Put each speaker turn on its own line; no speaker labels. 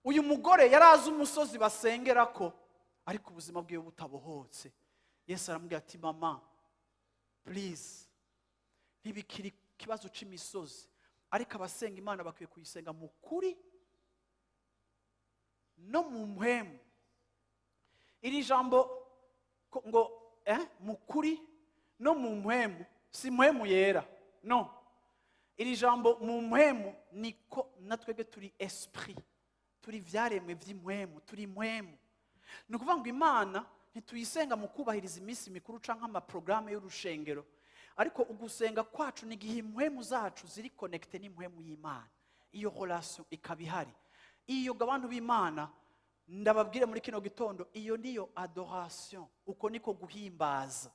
uyu mugore yari azi umusozi basengerako ariko ubuzima bwiwe butabohotse. Yesu aramubwira ati mama please, ntibikiri ikibazo c'imisozi, ariko abasenga Imana bakwiye kuyisenga mu kuri no mu mpwemu. Iri jambo ngo mu kuri no mu mpwemu, si mpwemu yera, no. Iri jambo mu mpwemu niko natwebwe turi esprit, turi vyaremwe vy'impwemu, turi impwemu. Ni ukuvuga ngo Imana ntituyisenga mu kubahiriza iminsi mikuru canke amaprograme y'urushengero, ariko ugusenga kwacu ni igihe impwemu zacu ziri connecte n'impwemu y'Imana, iyo relation ikaba ihari. Iyo abantu b'Imana ndababwire muri kino gitondo, iyo niyo adoration, uko niko guhimbaza.